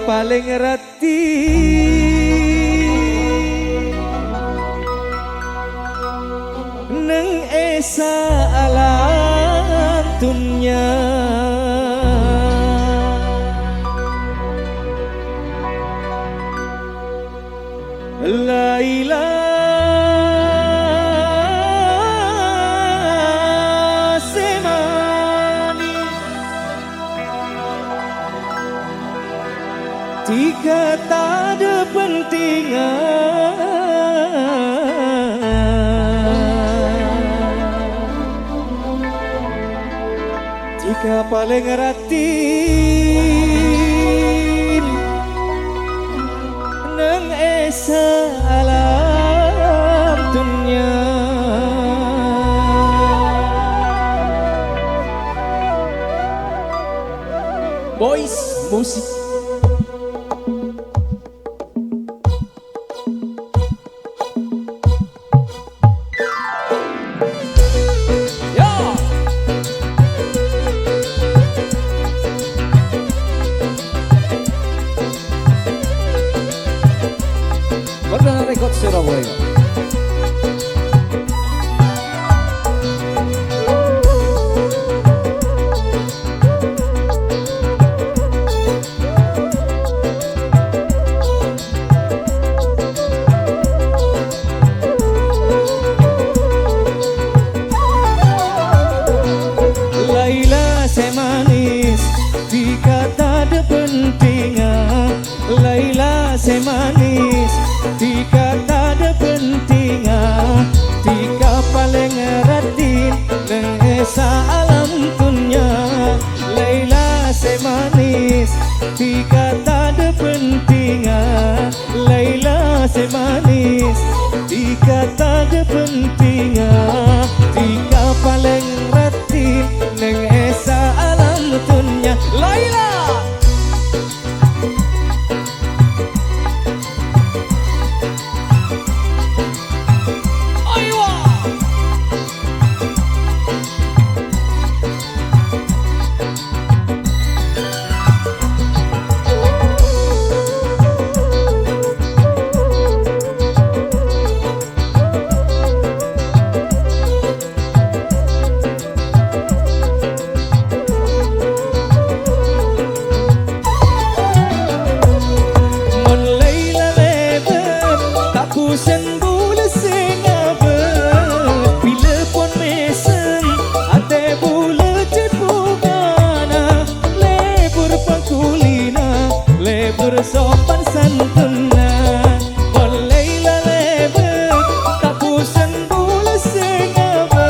paling reti neng esa alam dunya Laila semani tiga tak ada pentingan tiga paling ratin neng esa alam dunia Boys musik Perdana Rekod Surabaya. Laila semanis dikata ada pentingan Laila semanis dikata ada pentingan tiga paling ratin neng esa alam dunia Laila semanis dikata ada pentingan Laila semanis dikata ada pentingan tiga paling ratin neng esa alam dunia Laila sopan santuna Laila lebe tak bosan bola sengaba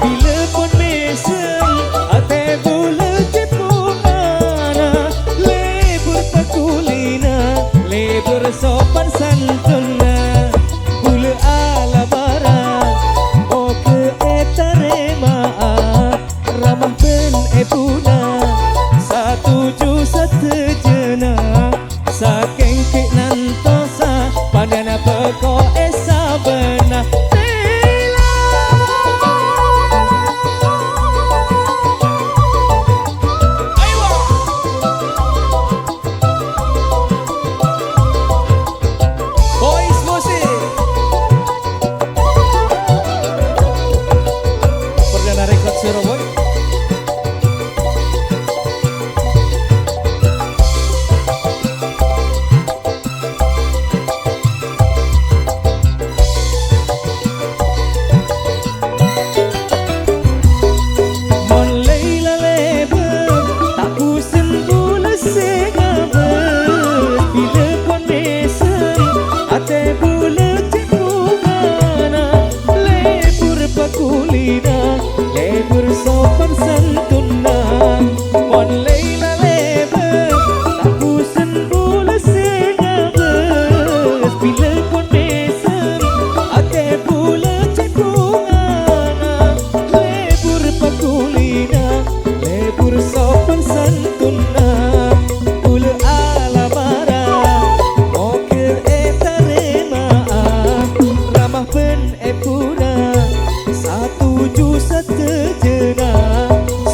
bila pun mesem ate bola cepungana lebur pakulina lebur sopan santuna bula ala barat oh ke etarema ramah ben epuna satu ju satejena saking kik nantosa pandana peko esa bena Boys musik Perdana Rekod Surabaya lebur sopan santuna mon Laila lebe tak bosan bola sengabes bila kon mesem ate bola cepungana lebur pakulina lebur sopan santuna bula ala bara moker etarema ramah ben epuna satu ju satejena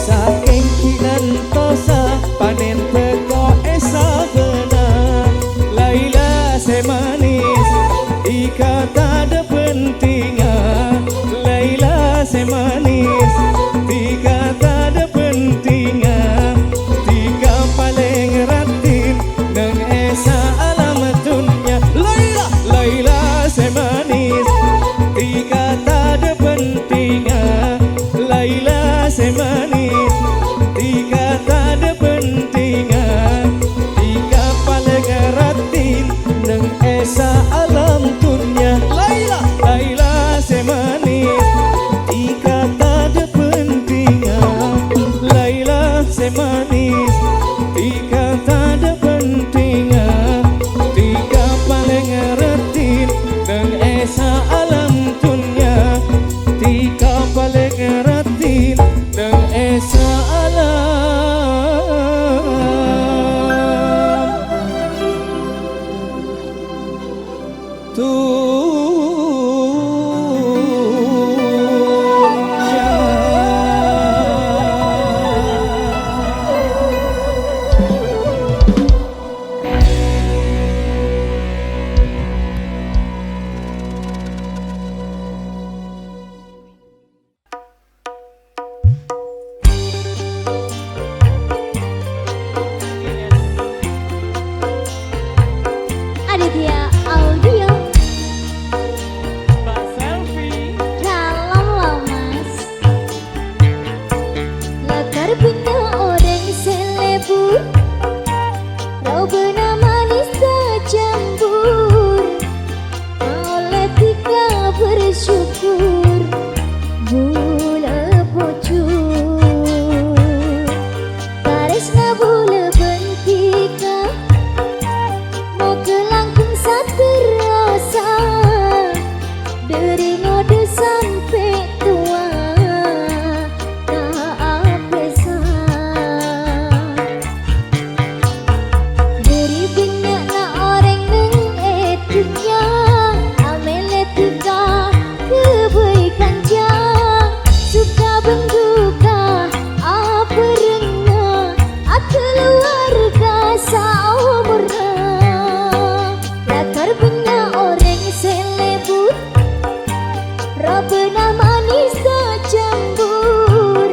saking kinan tosa panen teko esa manis. Tiga tak ada pentingnya, tiga paling ratin nang esa alamat dunia. Laila, Laila semanis. Tiga tak ada pentingnya, Laila semanis. Tiga tak ada pentingnya, tiga paling ratin nang esa alam dunia. Laila, Laila semanis. Tiga tak ada pentingnya, Laila semanis. Tiga tak ada pentingnya, tiga paling ratin nang esa alam dunia. Tiga paling ratin nang esa alam Aditya Audio. Mbak Selfie. Dalam lamas lakar punya orang selebur, robena manis tercampur, oleh tiga bersyukur bula pocur, tarisna bula bentika mau kelangkung satu rasa, dari ngode sampai tua tak apesa. Dari banyak nak orang neng etiknya, amel etika kebaikan jang, suka benduka apa rengah, keluarga saumurna. Lakar punya orang selebut, robena manis tercampur,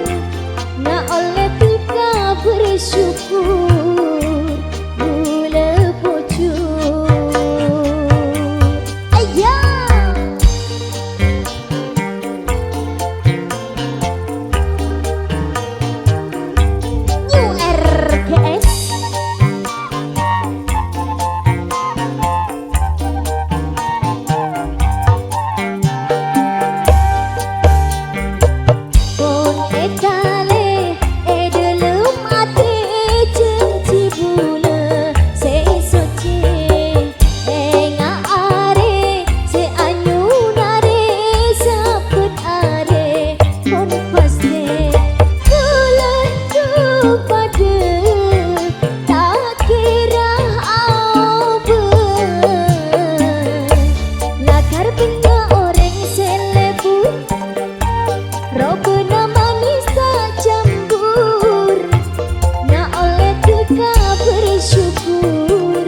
nak oleh tiga bersyukur bula pocur. Ayah New RKS. Pon etale edelum ate cenci bula se soce enga are se anyunare saput are pon paste bulan tu pada tak kira apa. Lakar punya orang selebut, robena manis tercampur, nak oleh tiga bersyukur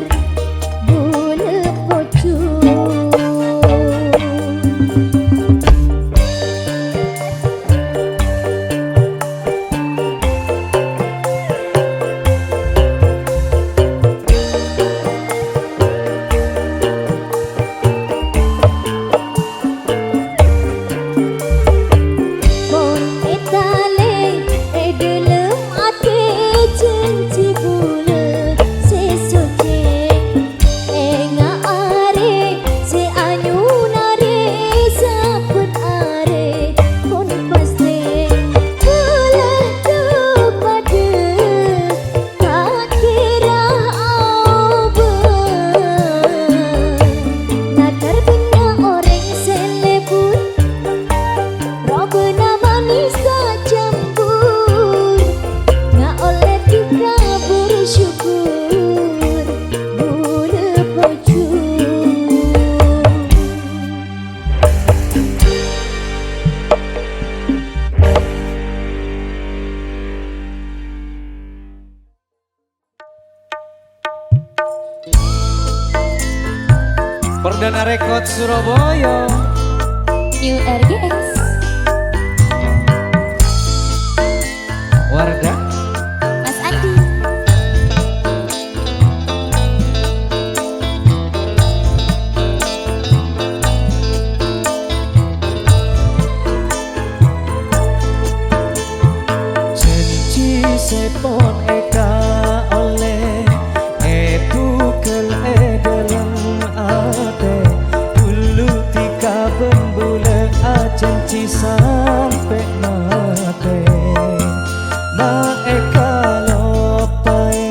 bula pocur. Pon etale edelum ate cenci bula se soce enga are se anyunare saput are pon paste bulan tu pada tak kira apa. Lakar punya orang selebut, robena manis tercampur, nak oleh tiga bersyukur bula pocur. Perdana Rekod Surabaya. New RGS. sepon eka oleh bukel dalam ate dulu tika bembule ajanci sampai mate ma eka lopae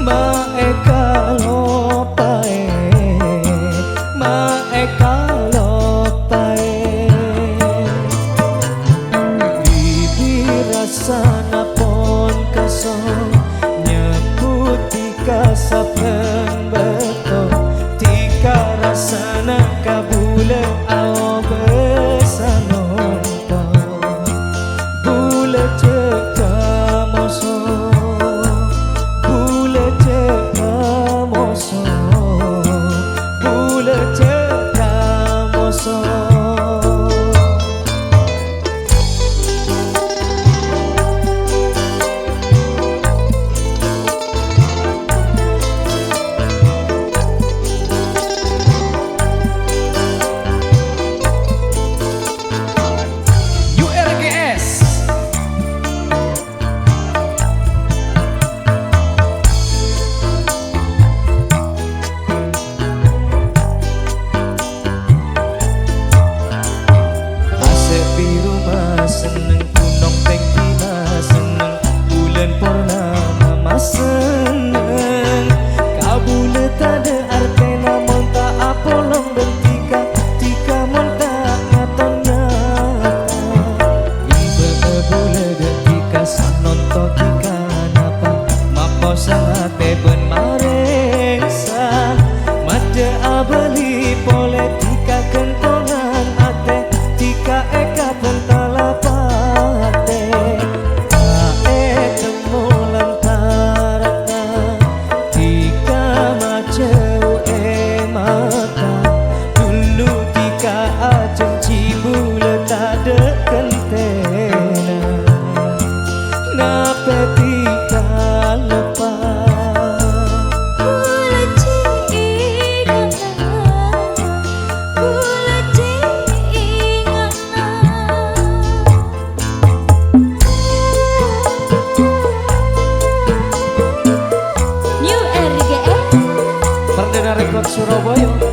ma eka lopae ma eka lopae rasana pon kasong nyebut tika saben beto tika rasana kabule ao besanonto bule ceka moso bule ceka moso bule ceka moso. Surabaya.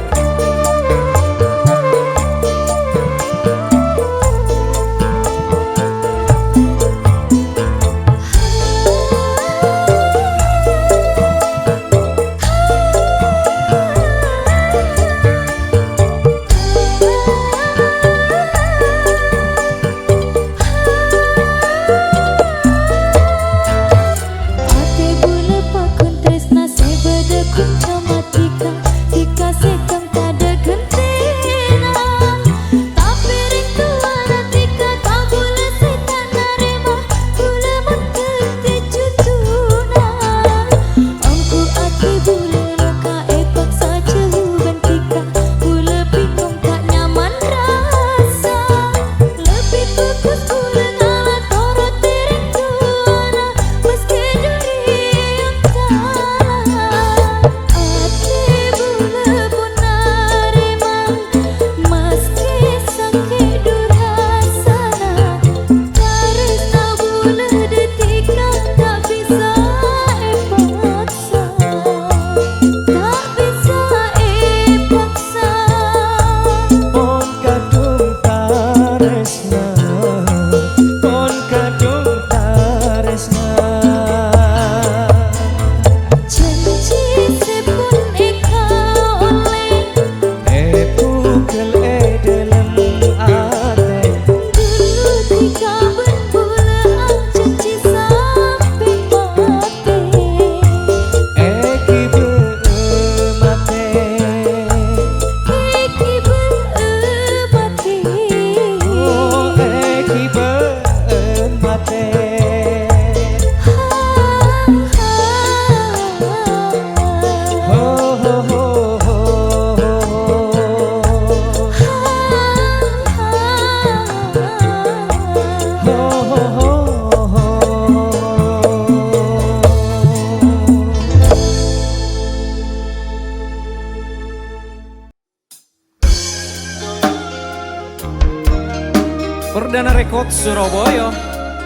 Perdana Record Surabaya.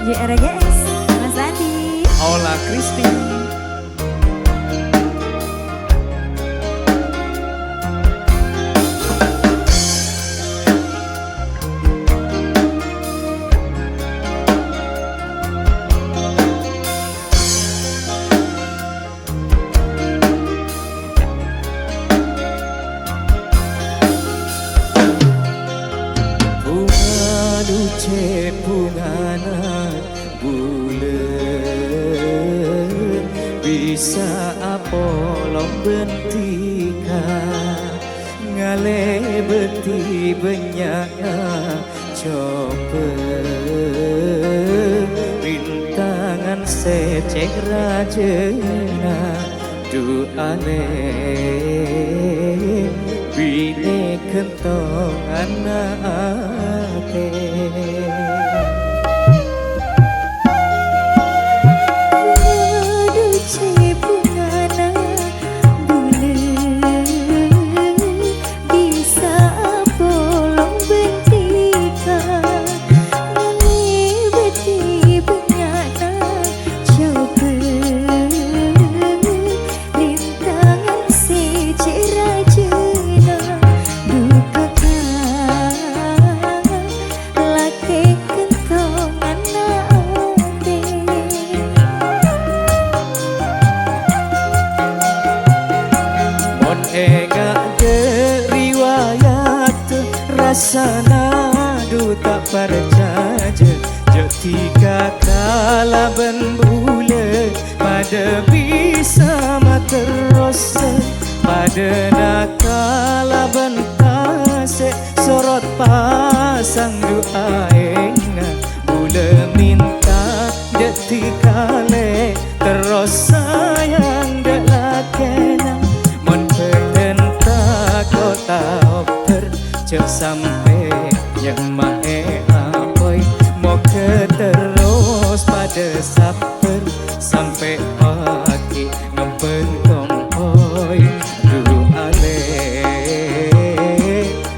JRGS, Mas Ola Kristi. Bunga duce bungana bulan bisa apa bentika ngale beti benyana coba rintangan secek rajena duane bine kentong anake sana duta percaya jetika kala ben bule pada bisa materos pada nakala ben kase sorot pasang doaenga bule minta jetika le terus sayang delakena mon pendenta kota cek sampai yang mae apoy mau ke terus pada saper sampai pagi ngempen kompoy dulu ale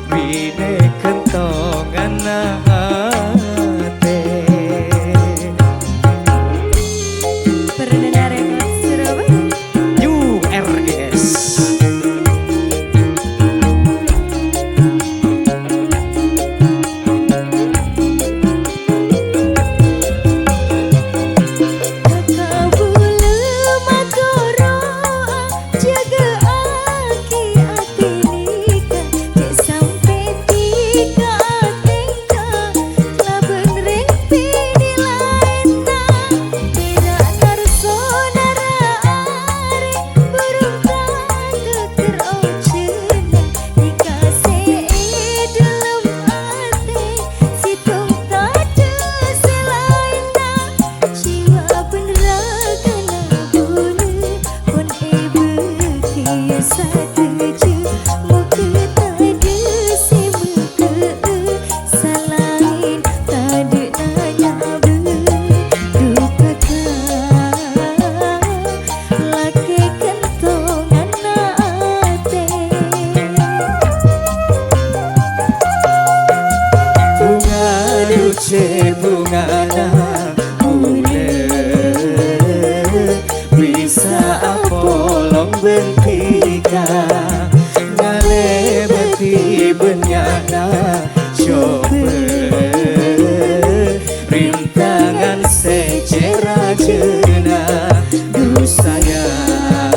bine kentongan ate Perdana Rekod Surabaya URGS. Bungana bulan bisa apolong bentika ngale beti benyana coba rintangan secera jena du sayang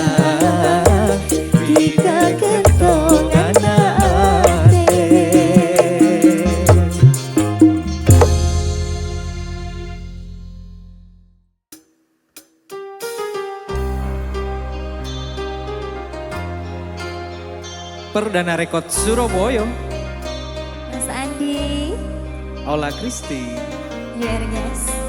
bika kentongan Perdana Rekod Surabaya. Mas Andi Ola Kristi. URGS.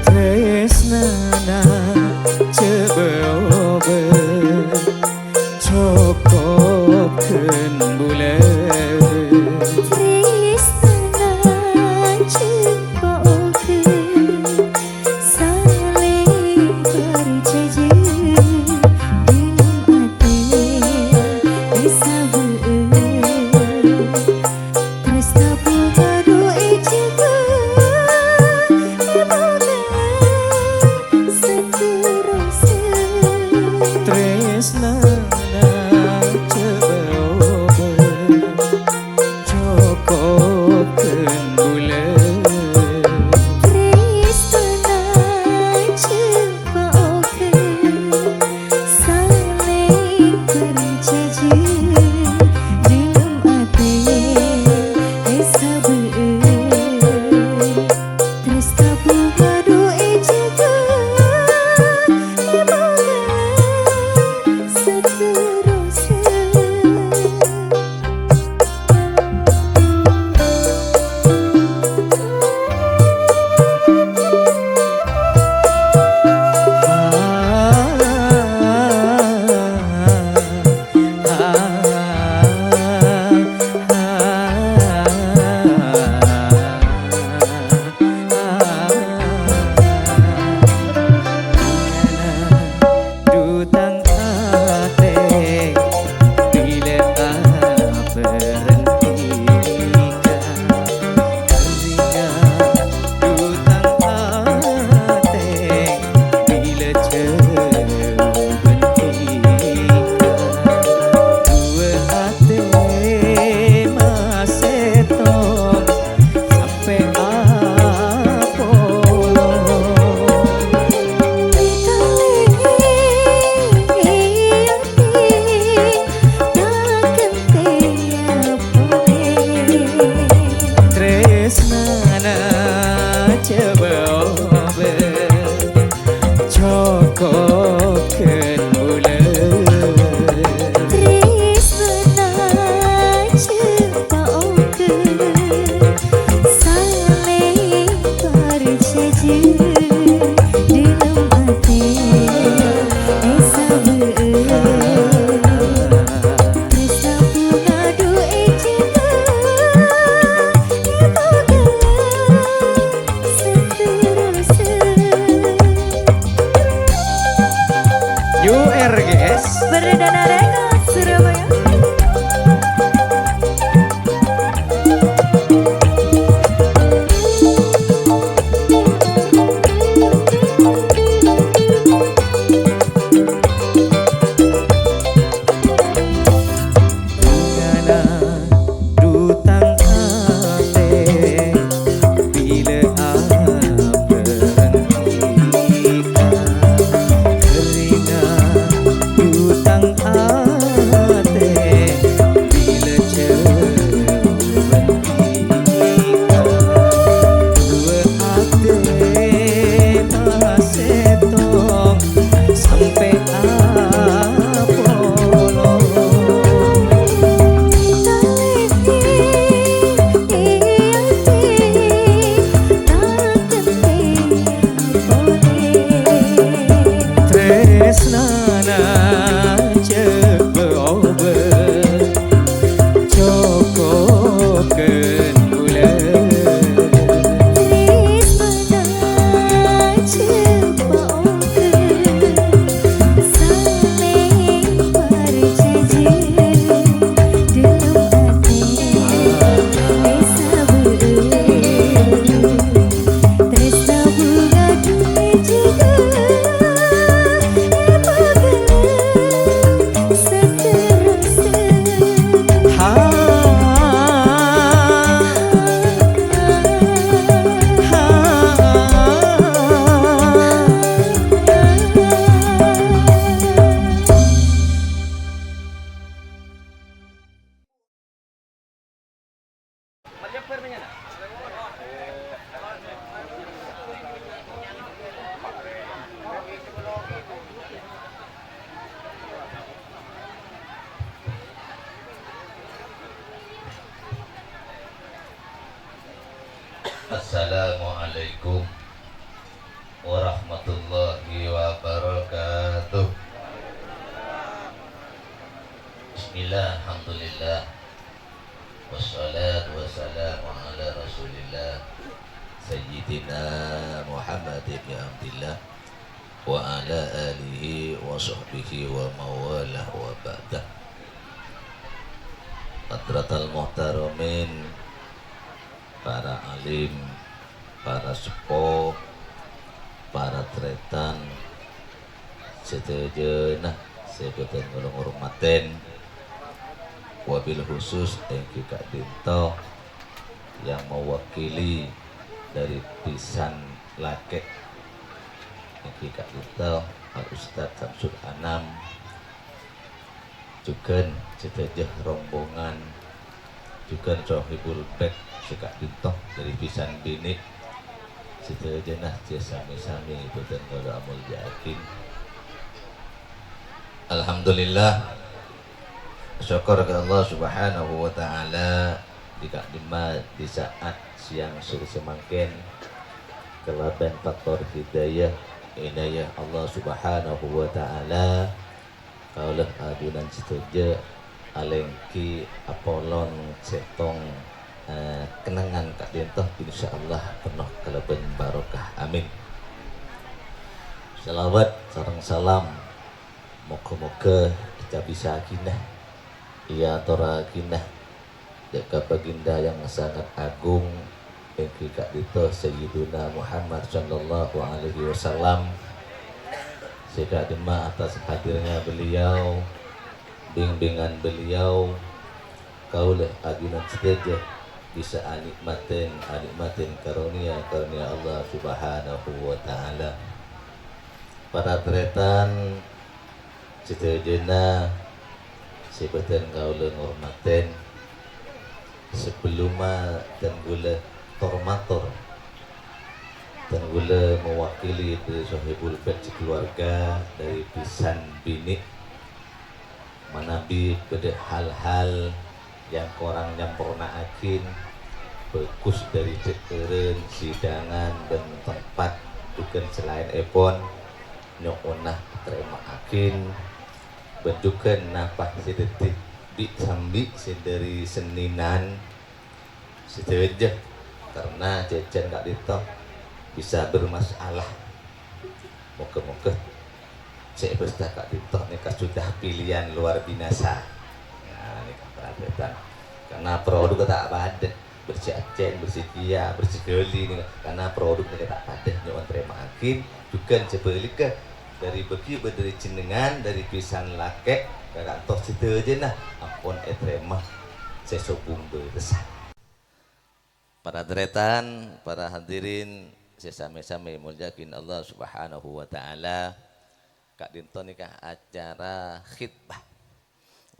Tresnana cebeo tresnana cebobe cokopkeun buleun Tresna cepaokeun saling perjajeun jelem ate sabeueun tresna bunga doe jageun ebogeun seterusna. Dutang ate bila berhentikan dutang ate bila dua ate masetong sampai apolo tresnana cebobe cokopkeun buleun URGS Perdana Record Surabaya. Bungana dutang ate bila berhentikan keringat dutang ate bila dua ate masetong sampai apolo tresnana cebobe cokopkeun buleun Assalamualaikum warahmatullahi wabarakatuh. Bismillah, alhamdulillah, wassalatu wassalamu ala rasulillah Sayyidina Muhammad ibn Abdillah wa ala alihi wa sahbihi wa mawalah wa ba'dah. Hadratal muhtaramin, para alim, para sepuh, para tretan, setuju nah saya boten ngulung hormaten wabil khusus Engki Kak Dinto yang mewakili dari pisan lake Engki Kak Dinto Al Ustadz Samsul Anam juga setajah rombongan juga Sohibul Bek si Kak Dinto dari pisan bini setajah nah sami-sami boten ngulung amul yakin. Alhamdulillah syukur ke Allah subhanahu wa ta'ala di saat siang sore semangkin kelaban faktor hidayah inayah Allah subhanahu wa ta'ala kaulah adunan setuju alengki Apollon setong kenangan Kak Dintoh insyaallah penuh kelaban barokah amin. Salawat sareng salam moga-moga kita bisa kinah ia tora kinah jaga baginda yang sangat agung Engki Kak Dintoh Sayyiduna Muhammad sallallahu alaihi wasallam. Saya terima atas hadirnya beliau, bimbingan beliau, kaulah ajunan sedaja bisa anikmatin karunia Allah subhanahu wa ta'ala. Para tretan sedayana sebutan kaulah ngormatin sebelum dan gula tormator dan gula mewakili dari Sohibul Bek keluarga dari pisan bini manabi pada hal-hal yang korang nyampurnaakin bagus dari cekeren sidangan dan tempat bukan selain epon nyokona terima akin bentukan napa sedetik di sambi dari seninan sedaja karena jajan Kak Dintoh bisa bermasalah moga-moga saya bersta Kak Dintoh nikah sudah pilihan luar binasa nah nikah perhatian karena produk tak pada bersih bersedia bersegeli karena produk ini tak pada nyawan terima akin juga sebalik dari bagi dari jenengan dari pisan lake kakak toh situ aja nah ampun etremah saya sobung beresan. Para deretan, para hadirin saya sami-sami muliakin Allah subhanahu wa ta'ala. Kak Dintoh nikah acara khitbah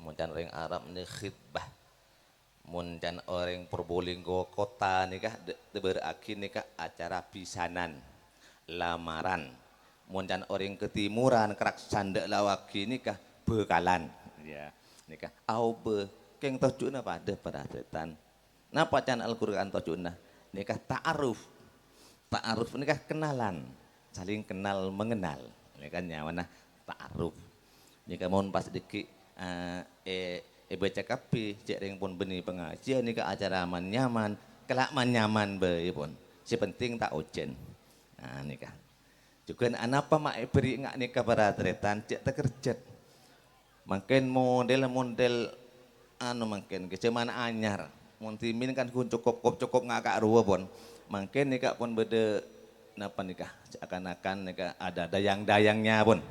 muncan orang Arab ini khitbah muncan orang Probolinggo kota nikah berakin nikah acara pisanan lamaran muncan orang ketimuran kerak sandek lawaki nikah bekalan ya nikah au be keng tojuna pada setan napa can Al-Qur'an tojuna nikah ta'aruf nikah kenalan saling kenal mengenal ini kan nyawana ta'aruf nikah mohon pas diki baca kapi cek ring pun benih pengajian nikah acara aman nyaman kelak man nyaman be pun si penting tak ujen nah nikah juga anapa mak beri ngak nikah para tretan cek terkerjat makin model anu makin kecuman anyar muntimin kan kun cukup ngakak ruwa pun makin nikah pun beda napa nikah seakan-akan nikah ada dayang-dayangnya pun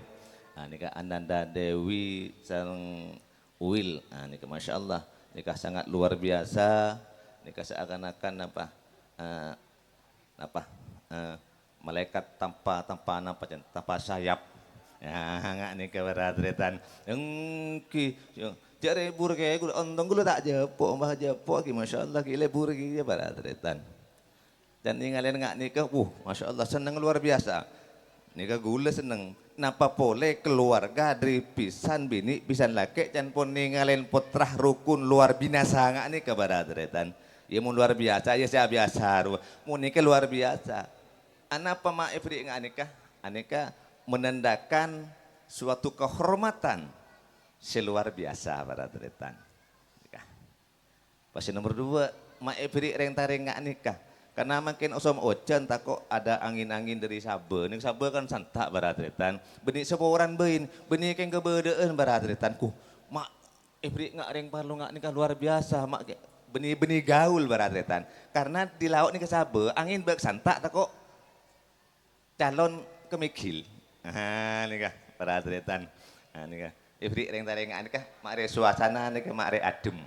nah nikah Ananda Dewi sareng Wil nah nikah Masya Allah nikah sangat luar biasa nikah seakan-akan malaikat tanpa sayap ya nggak nih keberadaan engki cari bur kayak gue ontong gue tak jepok mbah jepok ki Masya Allah ki lebur ki ya beradaan dan ninggalin nggak nikah Masya Allah seneng luar biasa nikah gula seneng napa boleh keluarga dari pisan bini pisan laki dan pun ninggalin putrah rukun luar binasa nggak nih keberadaan ya mau luar biasa ya saya biasa mau nikah luar biasa anapa mak ifri nggak nikah anika menandakan suatu kehormatan seluar biasa para tretan. Pasti nomor 2 mak ifri reng taring nggak nikah karena makin osom ojan tak kok ada angin-angin dari Sabah nih Sabah kan santak para tretan benih seporan bein benih keng kebedaan para tretanku mak ifri nggak reng parlu nggak nikah luar biasa mak benih-benih gaul para tretan karena di laut nih ke Sabah angin bak santak tak kok calon kemikil nih kah para atletan nih kah Ibri ring tarengan kah mare suasana nika mare adem.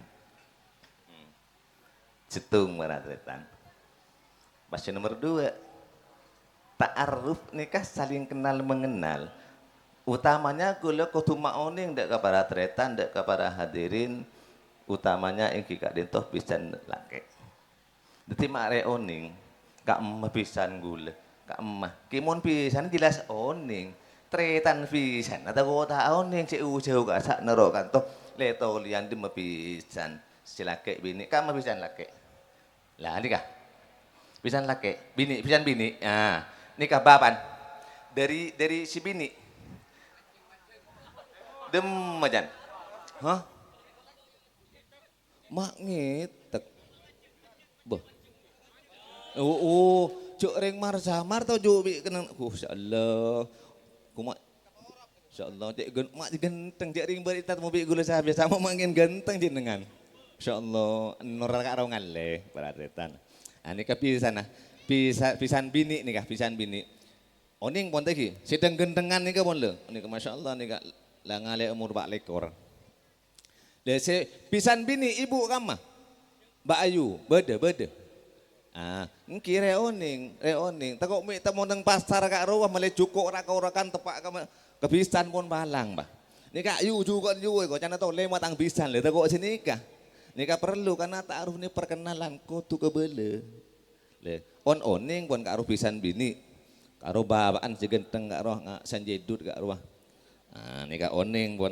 Cetung baratretan. Masih nomor 2. Ta'aruf nikah saling kenal mengenal. Utamanya kula kudu maoning dek kepada tretan dek kepada hadirin utamanya ing kika dentoh pisan lake. Dadi mare oning kak emah pisan gula kak emah kimon pisan jelas oning tretan pisan atau kota oning si ujau kak sak nero kanto leto lian di pisan si lake bini kak emah pisan lake lah nikah pisan lake bini pisan bini ah nikah bapan dari si bini dem majan hah mak ngitek boh cuk ring mar samar tau juk bi kenang insyaallah kumak insyaallah cek mak genteng cek ring berita mau bi gula sabi sama mangin genteng jenengan insyaallah nora ka rawngan le baratetan ani ka pisan pisan bini nikah pisan bini oning pon teh sedang gentengan nika pon le nika masyaallah nika lah ngale umur 4 lekor. Lese pisan bini ibu kama. Mbak Ayu, bede. Ah, engki reoning. Takok mi temu nang pasar kak rawah male cukup ora kaurakan tepak kebisan pun balang, Mbah. Nika Ayu juga kok cana tau lewat ang bisan le takok sini kah. Nika perlu karena ta'aruf ni perkenalan kudu kebele. Le, oning pun kak aruf pisan bini. Karo babaan segenteng kak roh sanjedut kak rawah. Nah, nika oning pun.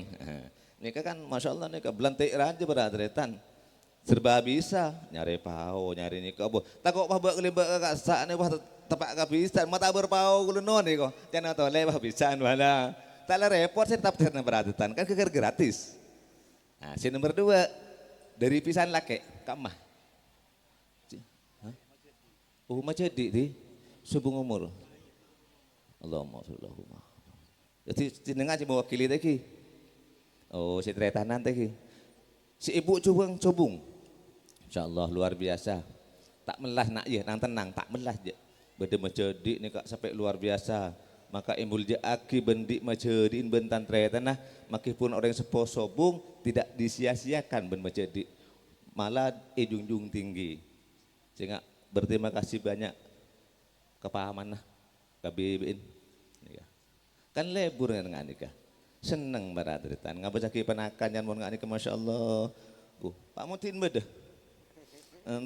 Nika kan masya Allah nika belantik raja beradretan. Serba bisa nyari pau nyari nika boh. Takok pah kelibak kakak sak nih pah tepak kebisan mata berpau gulunon nih kok. Jangan tahu lewat bisan mana. Tak repot sih tetap karena beradretan kan keker gratis. Nah, si nomor 2 dari pisan lake kamah. Oh macam di subung umur. Allahumma sholli. Jadi jenengan sih mewakili tadi. Oh, si tretanan tadi. Si ibu cubung. Insyaallah luar biasa. Tak melah nak ya, nang tenang tak melah je. Bede menjadi ni kak sampai luar biasa. Maka imbul je aki bendik menjadiin bentan tretanah. Makipun orang sepo sobung tidak disia-siakan ben menjadi. Malah junjung tinggi. Sehingga berterima kasih banyak kepahaman lah. KBBN. Kan lebur dengan nikah seneng baradretan ngapa caki penakan yang mau nikah masya Allah Pak Mutin beda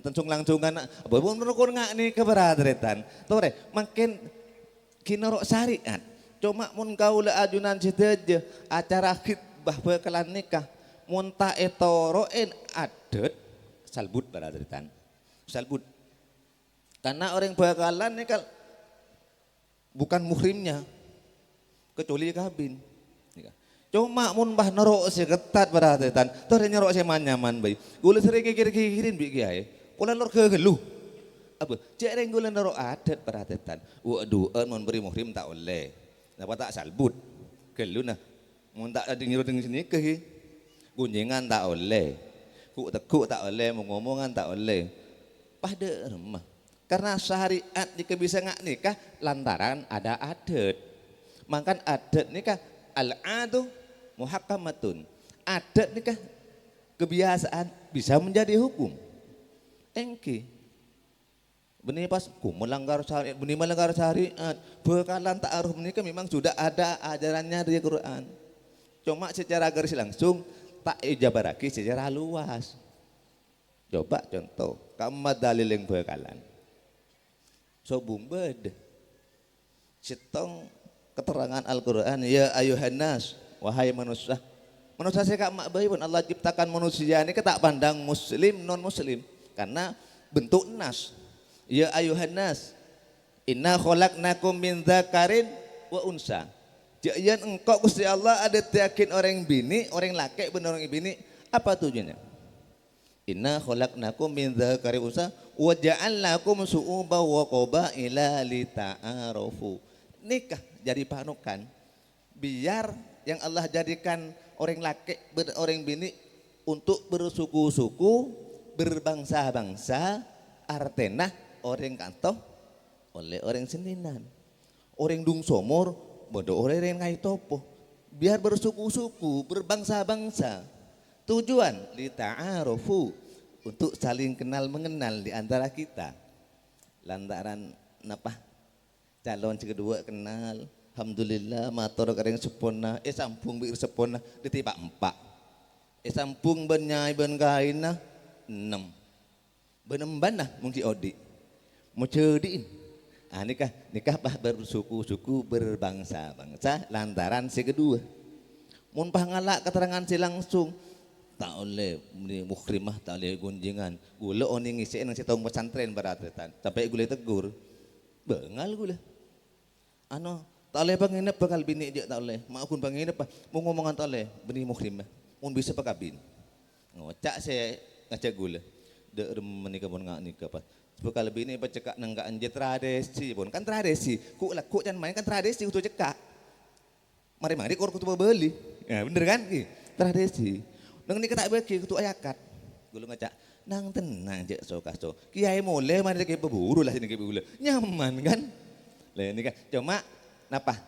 tencung langsungan apa pun rukun ngak nikah baradretan tuh deh makin kinorok syariat cuma mun kaula ajunan aja acara khitbah bakalan nikah mun ta etoroen adet salbut baradretan salbut karena orang bakalan nikah bukan muhrimnya kecuali kabin. Cuma mun bah nerok si ketat beradretan, tuh ada nyerok si manyaman bayi. Gula sering kikir-kikirin bi kiai, pulang lor kegeluh. Apa? Cereng gula nerok adat beradretan. Waduh, mun beri muhrim tak oleh. Napa tak salbut? Geluh nah. Mun tak ada ngiru dengan sini kehi. Gunjingan tak oleh. Tekuk tak oleh, ngomongan tak oleh. Pada rumah. Karena syariat jika bisa ngak nikah lantaran ada adat. Makan adat nikah al-adu muhakkamatun. Adat nikah kebiasaan bisa menjadi hukum. Engki. Benih pas melanggar syariat, benih melanggar syariat. Bekalan ta'aruf nikah memang sudah ada ajarannya dari Quran. Cuma secara garis langsung tak ijabaraki secara luas. Coba contoh, kamu dalil yang bekalan. Sobung bed. Setong keterangan Al-Quran ya ayuhan nas wahai manusia saya kak mak bayi pun Allah ciptakan manusia ini tak pandang muslim non muslim karena bentuk nas ya ayuhan nas inna khalaqnakum min dzakarin wa unsa jangan engkau Gusti Allah ada yakin orang bini orang laki benar orang bini apa tujuannya inna khalaqnakum min dzakarin wa unsa wa ja'alnakum su'uban wa qabaila lita'arafu nikah jadi panukan biar yang Allah jadikan orang laki orang bini untuk bersuku-suku berbangsa-bangsa artena orang kantoh oleh orang seninan orang dung somor bodoh orang yang ngai topo biar bersuku-suku, berbangsa-bangsa. Tujuan li ta'arufu, untuk saling kenal mengenal di antara kita. Lantaran napa? Calon kedua kenal, alhamdulillah matur kareng sepona, sampung bir sepona ditiba 4. Sampung benyai ben kaina 6. Benemban nah mungkin odi. Mau cediin. Nikah bersuku-suku, berbangsa-bangsa lantaran si kedua. Mun pangalak keterangan si langsung tak oleh mukhrimah, tak oleh gunjingan. Gula oni ngisi nang si tong pesantren baratetan. Sampai gula tegur. Bengal gula. Tak oleh panginep bakal bini je tak oleh. Maafun panginep mau ngomongan tak oleh beni mukhrimah. Mun bisa pakabin. Ngocak saya ngajak gula. Dek menikah pun ngak nikah pas. Bakal bini pacekak nang gak anje tradisi pun. Kan tradisi. Ku can main kan tradisi untuk cekak. Mari-mari kor kutu beli. Ya bener kan ki? Tradisi. Nang nikah tak bagi kutu ayakat. Gula ngajak nang tenang je so. Kiai mulai mari ke peburu lah sini ke gula. Nyaman kan? Lah nikah cuma napa?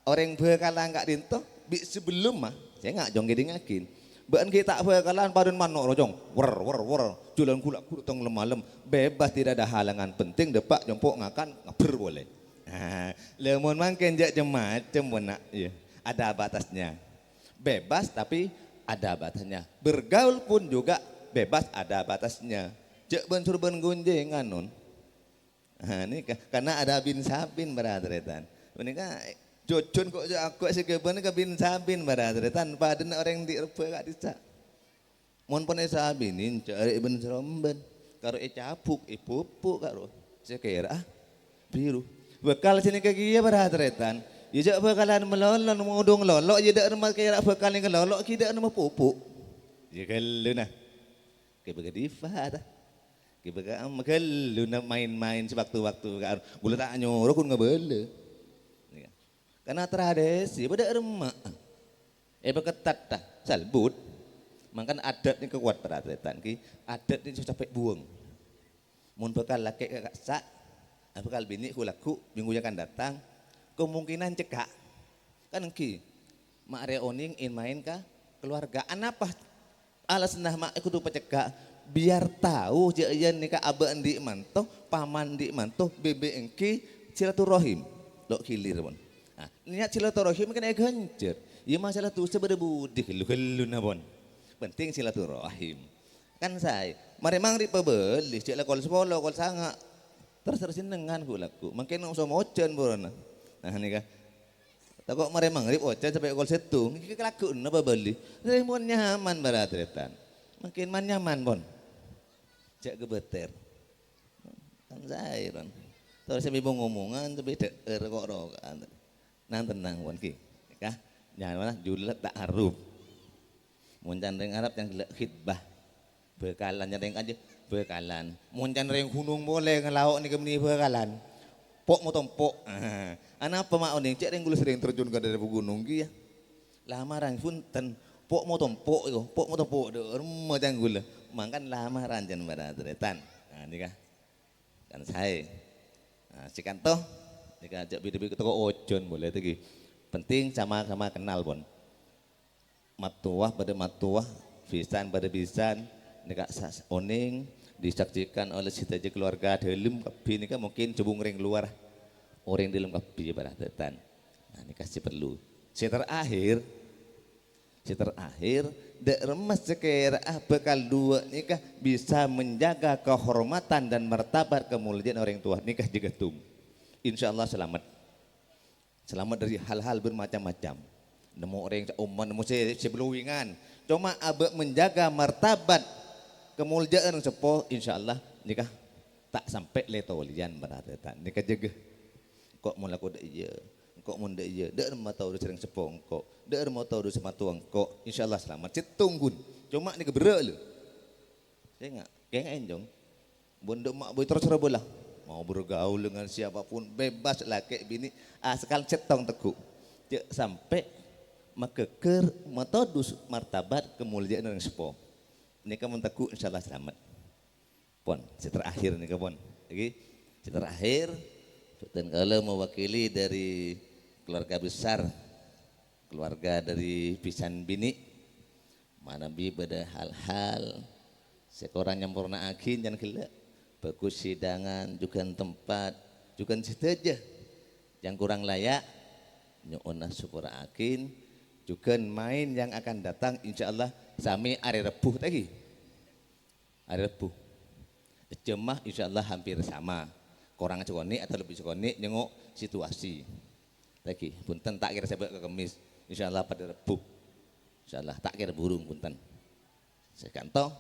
Orang bekalan gak dinto sebelum mah saya ngak jong gedingakin. Bahan kita bekalan padun manok rojong. Wer. Jualan kulak tong lemalem. Bebas tidak ada halangan, penting depak jompok ngakan ngaper boleh. Lemon mangken jak macam benak ya. Ada batasnya. Bebas tapi ada batasnya. Bergaul pun juga bebas ada batasnya. Cek bensur ben gunjengan non. Ini karena ada bin sabin beradretan. Ini kan jocun kok aku sekeban ke bin sabin beradretan. Padan orang di rupa gak dicak. Mon pun sabinin cari ben seromben. Karo capuk pupuk karo. Sekira biru. Bekal sini ke kia beradretan. Ya bekalan melolon mengudung lolok je dak rumah kira bekal ni lolok ki dak rumah pupuk. Ya kalau nah. Ke begadifa dah. Ke begam kalau nak main-main sewaktu-waktu kan. Gula tak nyuruh kun ngebele. Karena tradisi pada rumah. Beketat dah salbut. Makan adat ni kuat peraturan ki. Adat ni sampai buang. Mun bekal laki kakak sak. Bekal bini ku laku minggu yang akan datang. Kemungkinan cekak kan ki mak reoning in main ka keluarga apa alasan mak ikut pecekak biar tahu je nikah abah di mantoh paman di mantoh bebe engki silaturahim lo kilir pun niat silaturahim kan gancer ya masalah tu sebener budi kelu na pun penting silaturahim kan saya mari mangri pebeli cek kol 10 kol sanga terus dengan ku laku mungkin usah mocan borona. Nah nikah, tak kok mari mangrib oca sampai kol setung, ini kelakuan apa beli? Saya mau nyaman beradretan, makin man nyaman pon, cek gebeter, kan saya kan, terus saya bingung ngomongan tapi kok rokan, nang tenang pon ki, nikah, jangan mana julat tak harum, muncan ring Arab yang khidbah, bekalan yang aja bekalan, muncan ring gunung boleh ngelauk ni kemini bekalan. Pok mau tompok, anak pemain yang cek yang sering terjun ke dari gunung kia, lamaran pun ten pok mau tompok itu, pok mau tompok deh, rumah yang gula, makan lamaran jangan beradretan, ini kan saya, si kanto, nikah cek bida-bida toko ojon boleh tu penting sama-sama kenal pun, matuah pada matuah, bisan pada bisan, nikah oning. Disaksikan oleh sitaja keluarga dalam kapi ini kan mungkin cebung ring luar orang dalam kapi beradatan. Nah ini kasih perlu. Si terakhir dek remas sekira bekal dua nikah bisa menjaga kehormatan dan martabat kemuliaan orang tua nikah juga tum. Insya Allah selamat dari hal-hal bermacam-macam. Nemu orang umman nemu sebelumingan. Cuma abek menjaga martabat kemuliaan sepo insyaallah nikah tak sampai letolian beradatan nikah jaga kok mau laku dak iya kok mun dak iya dak mau tahu sering sepo engko dak mau tahu sama tuang kok insyaallah selamat citunggun cuma ni keberak lu saya enggak kayak enjong bondok mak boy terus bola mau bergaul dengan siapapun bebas laki bini sekal cetong teku cek sampai makeker matodus martabat kemuliaan orang sepo nikah menteku insyaallah selamat. Pon, si terakhir nikah pon. Lagi si terakhir dan kalau mewakili dari keluarga besar keluarga dari pisan bini manabi pada hal-hal sekorang nyampurna akin dan gila bagus sidangan juga tempat juga situ aja yang kurang layak nyuona syukur akin juga main yang akan datang insya Allah sami hari Rebuh tadi hari Rebuh jemaah insya Allah hampir sama kurang cekoni atau lebih cekoni nyengok situasi lagi punten tak kira saya ke kemis insya Allah pada Rebuh insya Allah tak kira burung punten saya kanto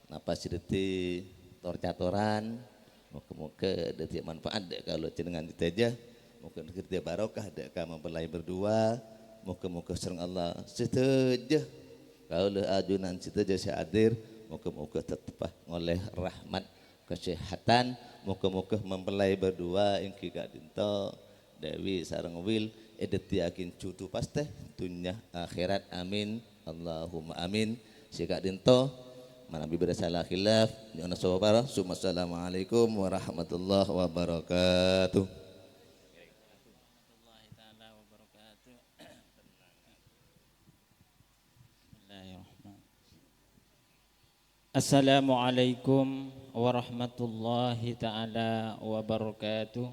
napa sirti tor-catoran moga-moga ada manfaat dek kalau jenengan diteja moga kerja barokah dek mempelai berdua moga-moga serang Allah setuju kalau ajunan setuju saya hadir moga-moga tetap oleh rahmat kesehatan moga-moga mempelai berdua yang kika dinto Dewi sareng Wil edeti yakin cutu pasti dunia akhirat amin Allahumma amin sika dinto manabi bersalah khilaf nyona sawara assalamualaikum warahmatullahi wabarakatuh. Assalamualaikum warahmatullahi taala wabarakatuh.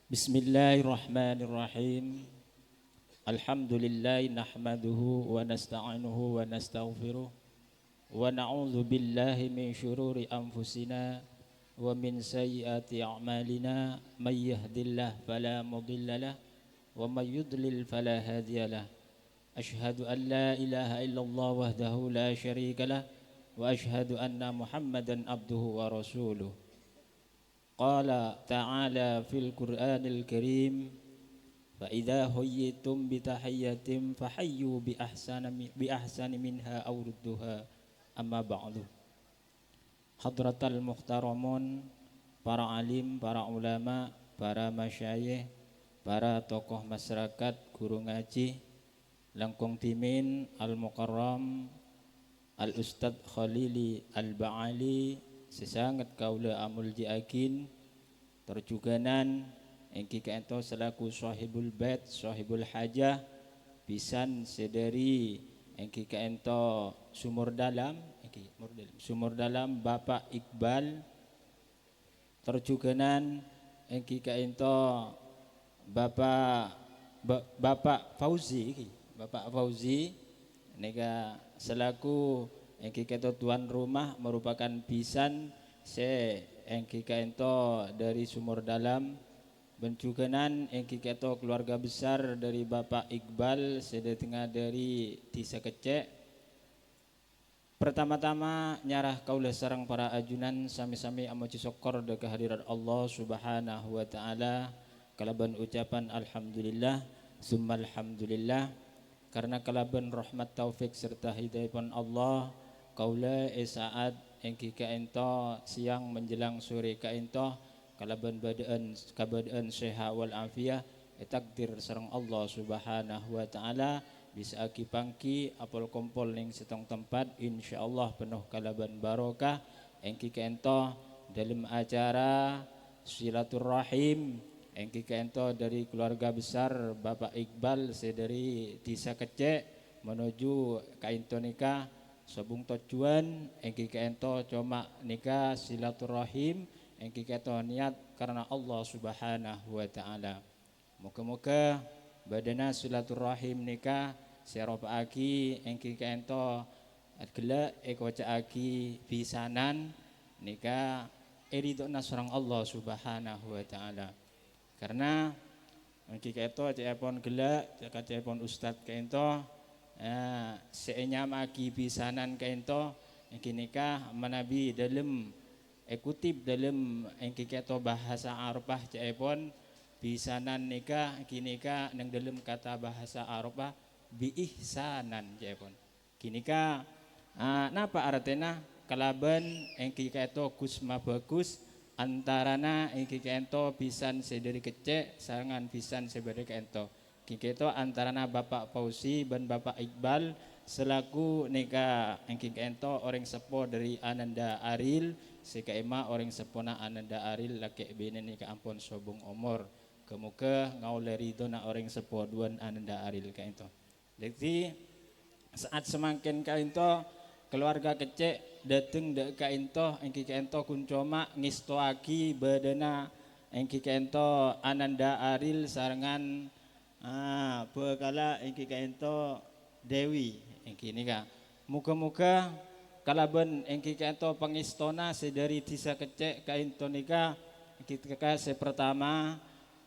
Bismillahirrahmanirrahim. Alhamdulillah nahmaduhu wa nasta'inuhu wa nastaghfiruh wa na'udzu billahi min syururi anfusina wa min sayyiati a'malina may yahdihillahu fala mudhillalah wa may yudlil fala hadiyalah. Asyhadu an la ilaha illallah wahdahu la syarikalah wa asyhadu anna Muhammadan abduhu wa rasuluh. Qala ta'ala fil Qur'anil Karim fa idza huyyitum bi tahiyyatin fahayyu bi ahsani minha aw rudduha amma ba'du. Hadratal muhtaramun, para alim, para ulama, para masyayikh, para tokoh masyarakat, guru ngaji, langkung timin al-mukarram al-ustadz Khalili al-Ba'ali sesangat kaula amul jiakin terjuganan engki kaento selaku sahibul bait sahibul hajah pisan sedari engki kaento sumur dalam Bapak Iqbal terjuganan engki kaento Bapak Fauzi nega selaku engki kaento tuan rumah merupakan pisan se engki kaento dari sumur dalam bencukenan engki kaento keluarga besar dari Bapak Iqbal sedatengah dari Desa Kecek. Pertama-tama nyarah kaula sareng para ajunan sami-sami amoci syukur de kehadirat Allah Subhanahu wa taala kalaban ucapan alhamdulillah summa alhamdulillah karena kalaban rahmat taufik serta hidayahipun Allah kaula saat engki kaento siang menjelang sore kaento kalaban kabadaan sehat wal afiah takdir sareng Allah Subhanahu wa taala bisa aki pangki apol kompol ning setong tempat insyaallah penuh kalaban barokah engki kaento dalam acara silaturahim engki kaento dari keluarga besar Bapak Iqbal sedari Desa Kecek menuju kaento nikah sabung tujuan engki kaento coma nikah silaturahim engki kaento niat karena Allah Subhanahu wa taala. Moga-moga badana silaturahim nikah seropaaki engki kaento gelak ekocaaki pisanan nikah eridona sareng Allah Subhanahu wa taala. Karena engki kaento cepon gelak cepon ustad kaento seenyamaki pisanan kaento engki nikah manabi dalam ekutip dalam engki kaento bahasa Arabah cepon pisanan nikah kinika nang dalam kata bahasa Arabah bi ihsanan cepon kinika napa artena kalaban engki kaento kusma bagus antarana engki kaento pisan sedari Kecek sangan pisan sebade kaento kiketo antarana Bapak Fauzi dan Bapak Iqbal selaku nikah engki kaento orang sepo dari Ananda Aril sekaema orang sepona Ananda Aril laki bini nikah ampun sobung umur Muka-muka ngauleri dona orang sepoduan ananda aril ka itu. Jadi saat semakin ka itu keluarga kecek dateng dek ka itu engki ka itu kuncoma ngistoaki badana engki ka itu ananda aril sarangan bekala engki ka itu Dewi engki nika. Muka-muka kalaban engki ka itu pangistona sedari tisa kecek ka itu nika kita pertama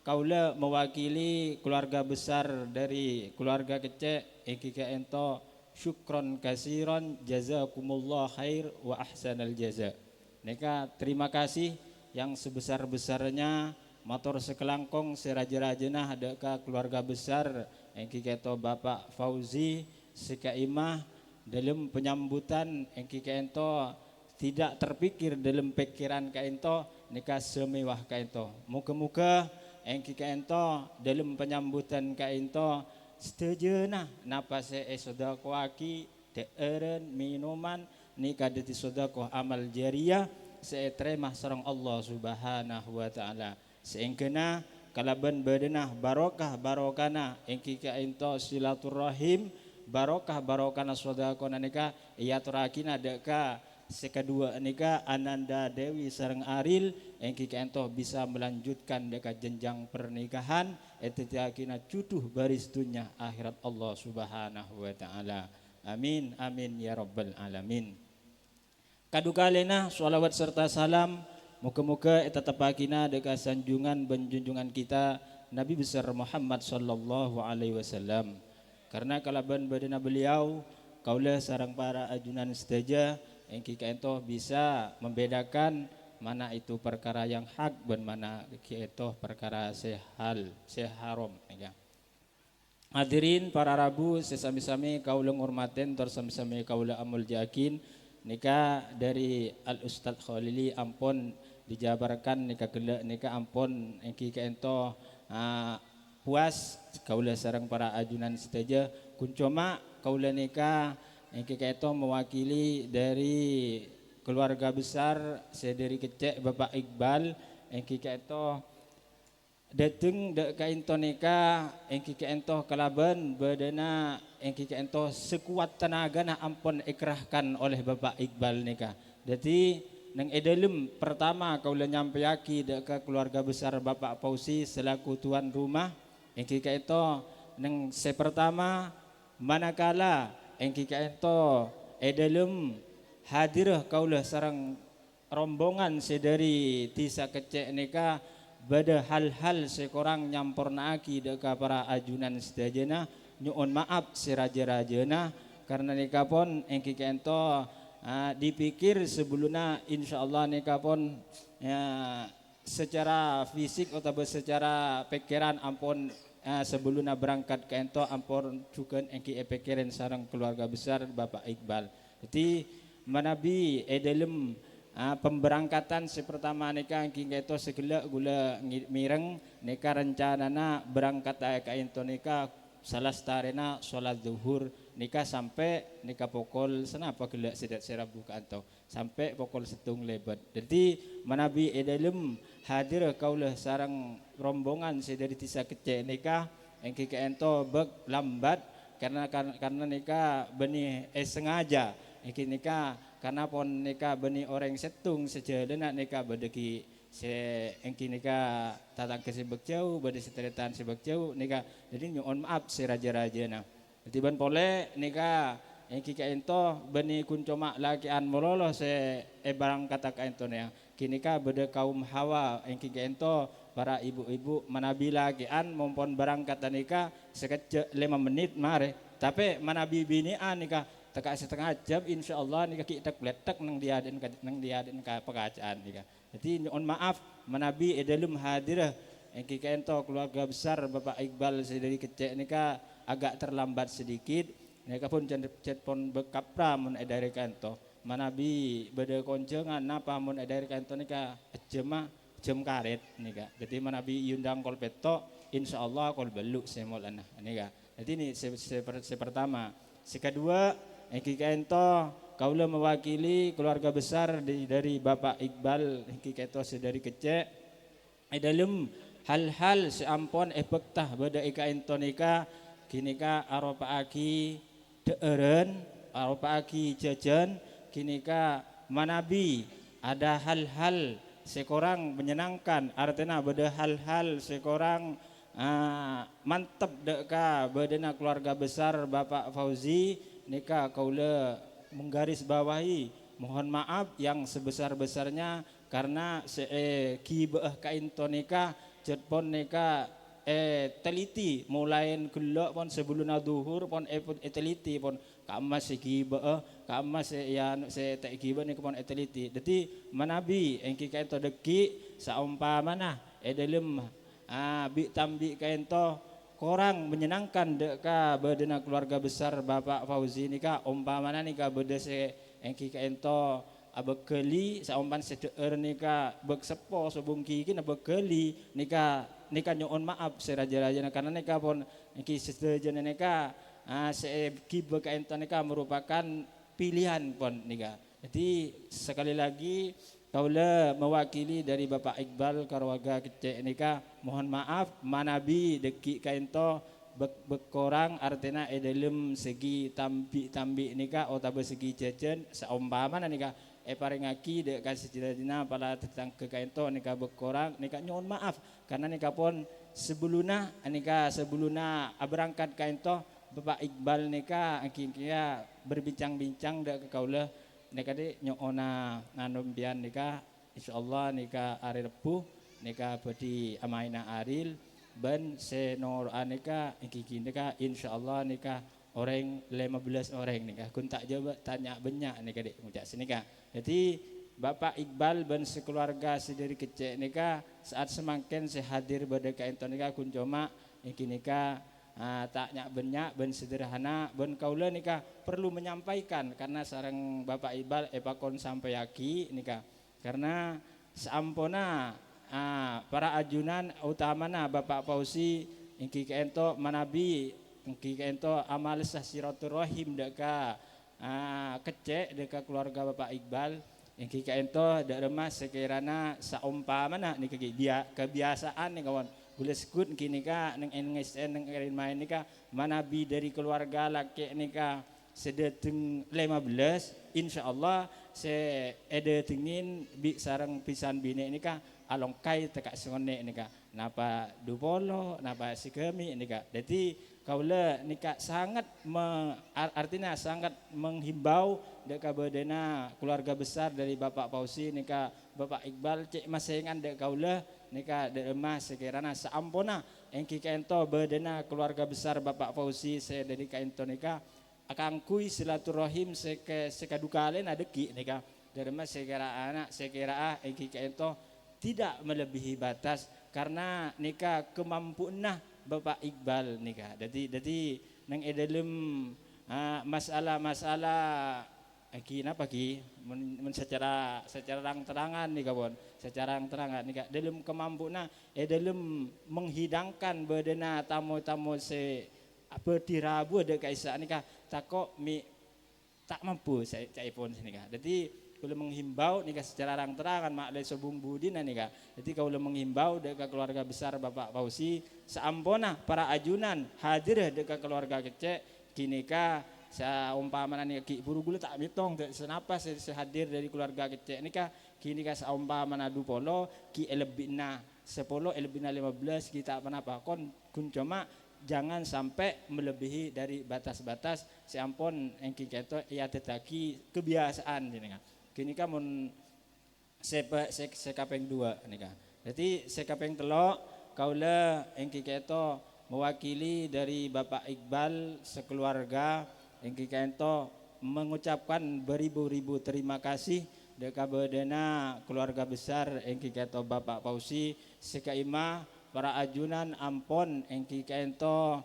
kaula mewakili keluarga besar dari keluarga kecek engki ka ento syukron kasiron jazakumullah khair wa ahsanal jaza. Nika terima kasih yang sebesar-besarnya motor sekelangkong seraja-rajana ada ka keluarga besar engki ka ento Bapak Fauzi Sekaimah dalam penyambutan engki ka ento tidak terpikir dalam pikiran ka ento nika semewah ka ento. Muka-muka engki ka ento dalam penyambutan ka ento setuju napa se sodako aki teeren minuman nika dadi sodako amal jariah se terima sareng Allah Subhanahu wa taala. Seengkeuna kalaban badanah barokahna engki ka ento silaturahim barokahna sodako nika iaturakina deka sekadua nika Ananda Dewi sareng Aril engki ka ento bisa melanjutkan deka jenjang pernikahan etetakina cutuh baris dunia akhirat Allah Subhanahu wa taala. Amin amin ya rabbal alamin. Kadukalena sholawat serta salam muga-muga eta tepakina deka sanjungan benjunjungan kita Nabi besar Muhammad sallallahu alaihi wasallam. Karena kalaban badana beliau kaulah sareng para ajunan sedaja engki ka ento bisa membedakan mana itu perkara yang hak dan mana itu perkara seharam ya. Hadirin para rabu sesami-sami kaula ngurmaten tor sami-sami kaula amul jakin nika dari Al Ustad Khalili ampun dijabarkan nika gelek nika ampun engki ka ento puas kaula sareng para ajunan sedaja kuncoma kaula nika engki ka ento mewakili dari keluarga besar sedari kecek Bapak Iqbal engki ka ento dateng dek ka ento nika engki ka ento kalaban badana engki ka ento sekuat tenaga na ampun ikrahkan oleh Bapak Iqbal nika. Jadi nang edalem pertama kaula nyampeaki dek ka keluarga besar Bapak Fauzi selaku tuan rumah engki ka ento nang sepertama manakala engki ka ento edalem hadirah kaulah sarang rombongan sedari tisa kecek nika bada hal-hal sekorang nyampornaaki deka para ajunan sedajana nyuon maaf seraja-rajana karena nika pon engki ka ento dipikir sebelumnya insyaallah nika pon secara fisik atau secara pikiran ampun sebelumnya berangkat ke ento ampun juga engki pikiran sarang keluarga besar Bapak Iqbal. Jadi manabi dalam pemberangkatan sepertama nika engki ento segala gula mireng nika rencanana berangkat ka ento nika salastarena salat zuhur nika sampai nika pukul senapa gelak sedat serabu ka ento sampai pukul 7 lebat. Jadi manabi dalam hadir kaulah sarang rombongan sedari tisa kecek nika engki ka ento bek lambat karena nika benih sengaja engki nika karena pon nika benih orang setung sejalana nika bedeki se engki nika tatang kesebek jauh bade setretan sebek jauh nika jadi nyuon maaf si raja-rajana. Jadi ban pole nika engki ka ento benih kuncoma lakian mololo se barang kata ka ento nya kini ka bede kaum Hawa engki ka ento para ibu-ibu manabi lakian mompon barang kata nika sekecek 5 menit mare tapi manabi binian nika teka setengah jam insyaallah nika kita kletek nang diaden ka pekacaan nika. Jadi mohon maaf manabi edalum hadirah engki ka ento keluarga besar Bapak Iqbal sedari kecek nika agak terlambat sedikit nika pun cet pon bekapra mun edari ka ento manabi bade koncengan napa mun edari ka ento nika jem karet nika. Jadi manabi yundang kol peto insyaallah kol beluk semol anah nika. Jadi ini pertama. Kedua engki ka ento kaula mewakili keluarga besar dari Bapak Iqbal engki ka ento sedari kecek dalam hal-hal seampun bektah beda ika intonika kinika aropaaki deeren aropaaki jajan kinika manabi ada hal-hal sekorang menyenangkan artinya beda hal-hal sekorang mantep deka bedena keluarga besar Bapak Fauzi nika kaula menggaris bawahi mohon maaf yang sebesar-besarnya karena kibah kainto nika jetpon nika teliti mulain gelok pon sebelum duhur pon teliti pon kamas kibah kamas ya se tak kibah nika pon teliti dadi manabi engki kainto deki saumpamana dalam bi tambi kainto korang menyenangkan deka bedena keluarga besar Bapak Fauzi nika umpamana nika bede se engki kainto abekeli saumpan sedeur nika bek sepo sebungki iki abekeli nika nyuun maaf seraja-raja karena nika pun iki sedaja nika se kibe kainto nika merupakan pilihan pun nika. Jadi sekali lagi kaula mewakili dari Bapak Iqbal Karwaga Kecek nika mohon maaf manabi deki kainto bekorang artinya dalam segi tambi nika atau segi jajan saumpamana nika paringaki dek kasih cita-cita pala tentang kekainto nika bekorang nika nyuwun maaf karena nika pun sebeluna berangkat kainto Bapak Iqbal nika akhirnya berbincang-bincang dek kaula nika de nyuwuna nganombian nika insyaallah nika hari Rebu nika badi amaina aril ban senor aneka iki nika insyaallah nika orang 15 orang nika kun tak jawab tanya banyak nika dek ngucap senika. Jadi Bapak Iqbal ban sekeluarga sedari kecek nika saat semakin sehadir pada kainto nika kun coma iki nika tak nyak banyak ban sederhana ban kaula nika perlu menyampaikan karena sareng Bapak Iqbal pakon sampai aki nika karena seampona para ajunan utamana Bapak Fauzi engki kaento manabi engki kaento amal silaturahim deka kecek deka keluarga Bapak Iqbal engki kaento dak remah sekirana saumpamana nika dia kebiasaan nih kawan gules kut kini ka neng NSN neng erin main nika manabi dari keluarga laki nika sedeteng 15 insyaallah se edetengin bi sareng pisan bine nika alongkai tekak sengone nika napa dupolo napa sikemi nika jadi kaula nika sangat artinya sangat menghimbau dek kabadena keluarga besar dari Bapak Fauzi nika Bapak Iqbal cek masengan dek kaula nika dek emah sekirana saampona engki kaento badena keluarga besar Bapak Fauzi saya dari kaento nika akangkui silaturahim sekadukalen adeki nika dari emah sekira anak sekira engki kaento tidak melebihi batas karena nika kemampuan Bapak Iqbal nika. Jadi nang edalem masalah aki napa ki secara terang-terangan nika bon secara terang-terangan nika dalam kemampuan dalam menghidangkan badana tamu-tamu se apa dirabu ada kaisa nika takok mi tak mampu saya pun nika. Jadi kalau menghimbau nika secara terang-terangan mak le sobung budina nika. Jadi kalau menghimbau deka keluarga besar Bapak Fauzi saampona para ajunan hadir deka keluarga kecek kinika saumpamana nika ki buru gula tak mitong senapa sehadir dari keluarga kecek nika kinika saumpamana dupolo ki elebina 10 elebina 15 kita apa kon kun cuma jangan sampai melebihi dari batas-batas seampun engki keto ia tetaki kebiasaan nika. Kini kamun sekapeng 2 nika. Jadi sekapeng 3 kaula engki keto mewakili dari Bapak Iqbal sekeluarga engki keto mengucapkan beribu-ribu terima kasih deka badana keluarga besar engki keto Bapak Fauzi sekaima para ajunan ampon engki keto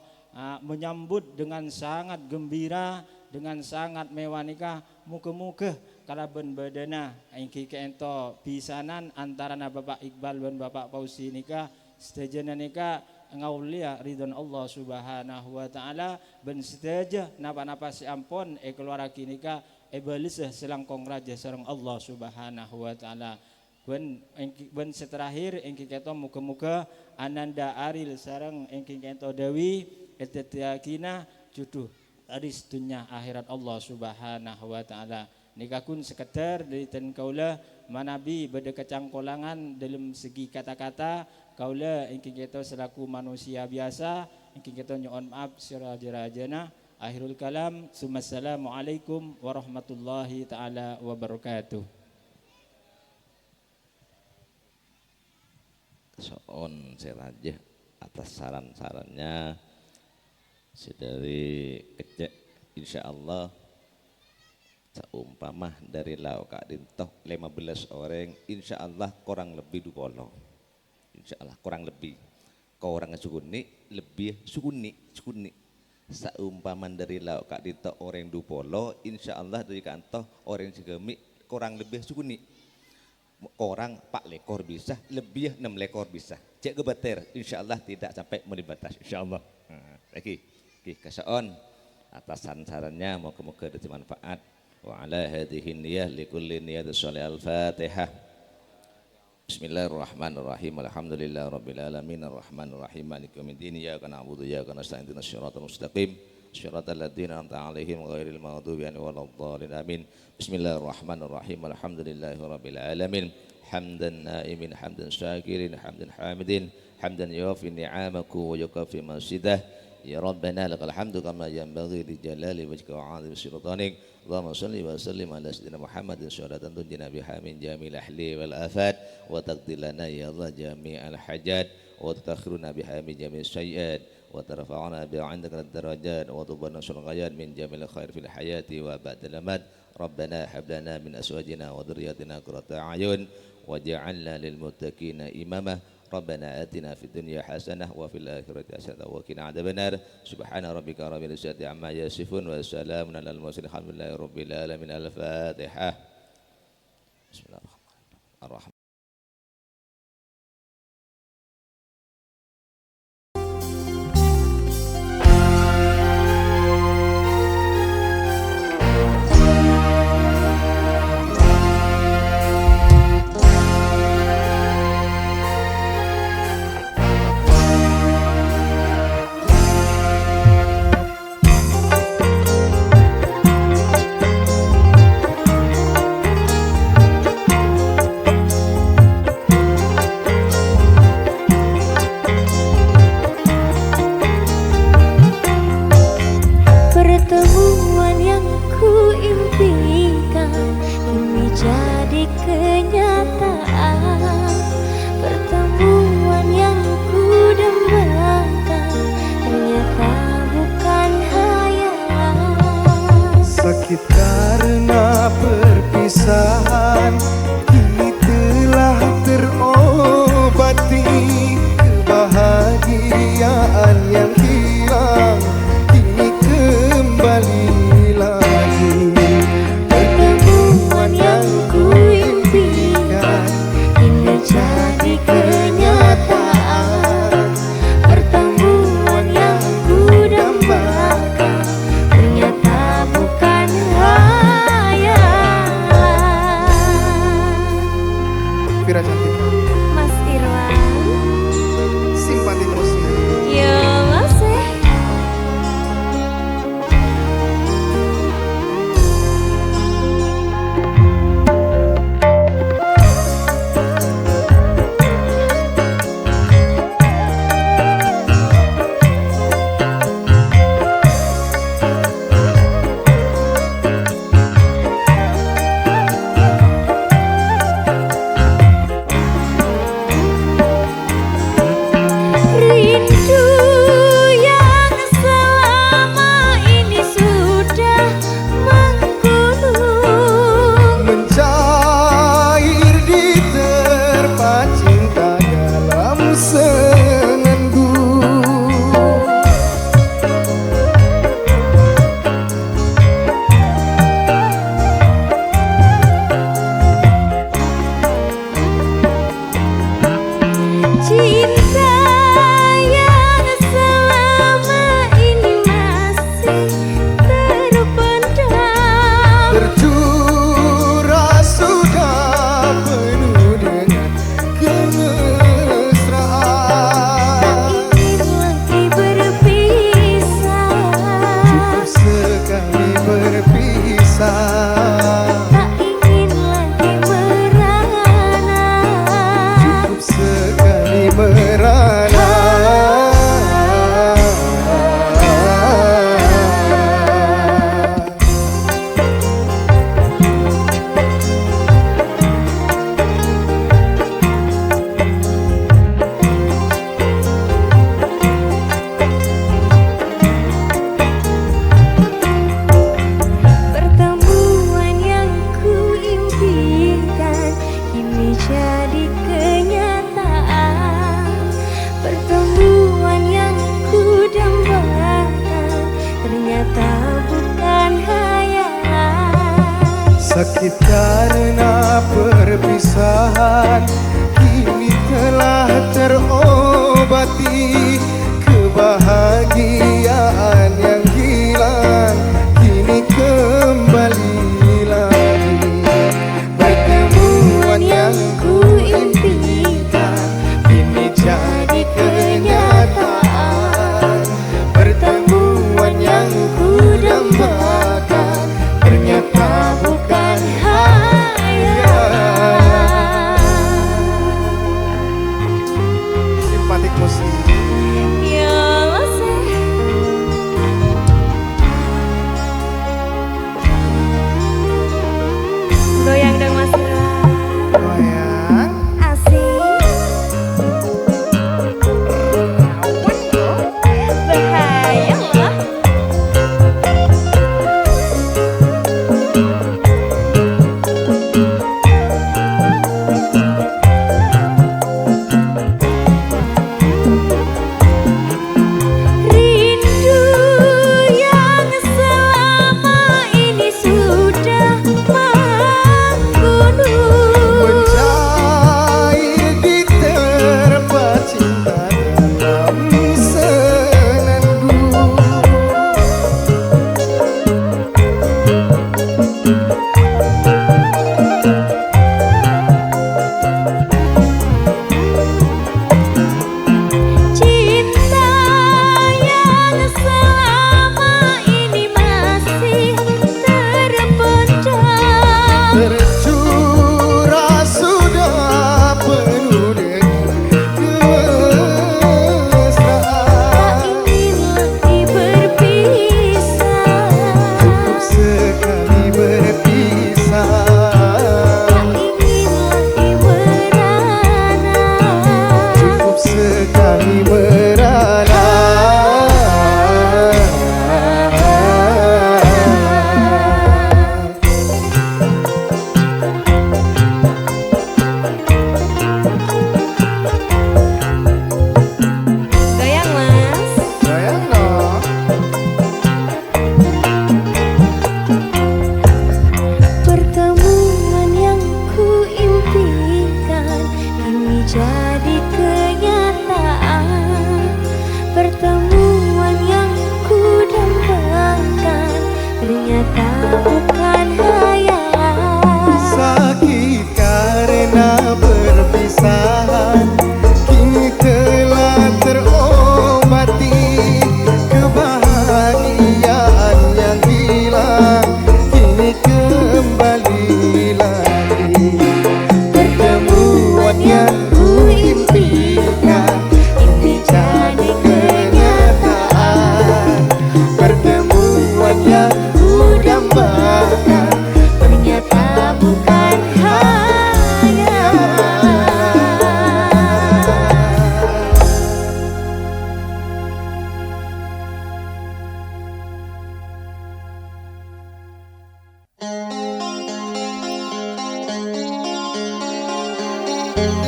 menyambut dengan sangat gembira dengan sangat mewah nikah muka-muka kalaban badana engki keento pisanan antara Bapak Iqbal dan Bapak Fauzi nikah setejana nikah ngaulia ridwan Allah Subhanahu wa taala ben seteja napa-napa si ampon keluarga nikah belisah selangkong raja sareng Allah Subhanahu wa taala Ben seterakhir engking keto muga-muga ananda aril sareng engking keto dewi etetiyakina jodoh aris dunya akhirat Allah Subhanahu wa taala. Nikakun sekedar dari ten kaula manabi beda kecangkolangan dalam segi kata-kata kaula engking keto selaku manusia biasa engking keto nyoon maaf sirajana. Akhirul kalam, Assalamualaikum warahmatullahi taala wabarakatuh. Soon Seraja atas saran-sarannya sedari kecek insyaallah seumpama dari lau Kak Dintoh 15 orang insyaallah kurang lebih 20 insyaallah kurang lebih kau orang sukuni lebih sukuni seumpama dari lau Kak Dintoh orang 20 insyaallah dari kantoh orang segemi kurang lebih sukuni orang 4 lekor bisa, lebih 6 lekor bisa. Cek gebeter, insyaallah tidak sampai melibatas, insyaallah. Lagi, kasaon atas saran-sarannya moga-moga ada manfaat. Wa ala hadhihi niyyah likulli niyyat sholih al-Fatihah. Bismillahirrahmanirrahim. Alhamdulillahirabbil alamin arrahmanir rahim maliki yaumiddin iyyaka na'budu wa iyyaka nasta'in ihdinas siratal mustaqim. Syiratal ladzina an'amta 'alaihim ghairil maghdubi 'alaihim waladdallin amin. Bismillahirrahmanirrahim. Alhamdulillahirabbil alamin. Hamdan na'imin hamdan syakirin hamdan hamidin hamdan yuwafi ni'amaku wa yukafi masidah. Ya Rabbana lakal hamdu kama yanbaghi li jalali wajhika wa 'azimi sultanik. Allahumma shalli wa sallim ala sayyidina Muhammadin syaratan tunjina biha min jamil ahli wal afat wa taqdilana ya Allah jami'al hajat wa tutakhiruna biha min jamil sayyi'at wa tarfa'una biha 'indaka ad-darajat wa tubanna ghayat min jamil khair fil hayati wa ba'dal mamat. Rabbana hab lana min azwajina wa dhurriyyatina qurrata a'yun waj'alna lil muttaqina imama. Rabbana atina fid dunya hasanah wa fil akhirati hasanah wa qina adzabannar. Subhana rabbika rabbil izzati amma yasifun wa salamun alal mursalin alhamdulillahi rabbil alamin. Al-Fatihah. Bismillahirrahmanirrahim. Pertemuan yang ku impikan kini jadi kenyataan. Pertemuan yang ku dambakan ternyata bukan hayalan. Sakit karena perpisahan, kini telah terobati. Kebahagiaan yang hilang kini kembali lagi. Pertemuan yang ku impikan kini jadi kenyataan. Pertemuan yang ku dambakan ternyata bukan hayalan. Sakit karena perpisahan kini telah terobati. Kebahagiaan yang hilang kini kembali lagi. Pertemuan yang ku impikan kini jadi kenyataan. Pertemuan yang ku dambakan ternyata bukan hayalan. Simpatik musik. Ya masih goyang dong Mas Ira. Goyang. Asik. Bahaya loh. Rindu yang selama ini sudah menggunung. Mencair di terpa cinta dalam senandung. Cinta yang selama ini masih terpendam. Tercurah sudah penuh dengan Tak kemesraan. ingin lagi berpisah. Cukup sekali berpisah. Tak ingin lagi merana. Cukup sekali merana. Goyang Mas. Sayang dong. Pertemuan yang ku impikan kini jadi kenyataan. Pertemuan yang ku dambakan ternyata bukan hayalan. Sakit karena perpisahan kini telah terobati. Kebahagiaan yang hilang kini kembali lagi. Pertemuan yang ku impikan kini jadi kenyataan. Pertemuan yang ku dambakan Ternyata bukan hayalan.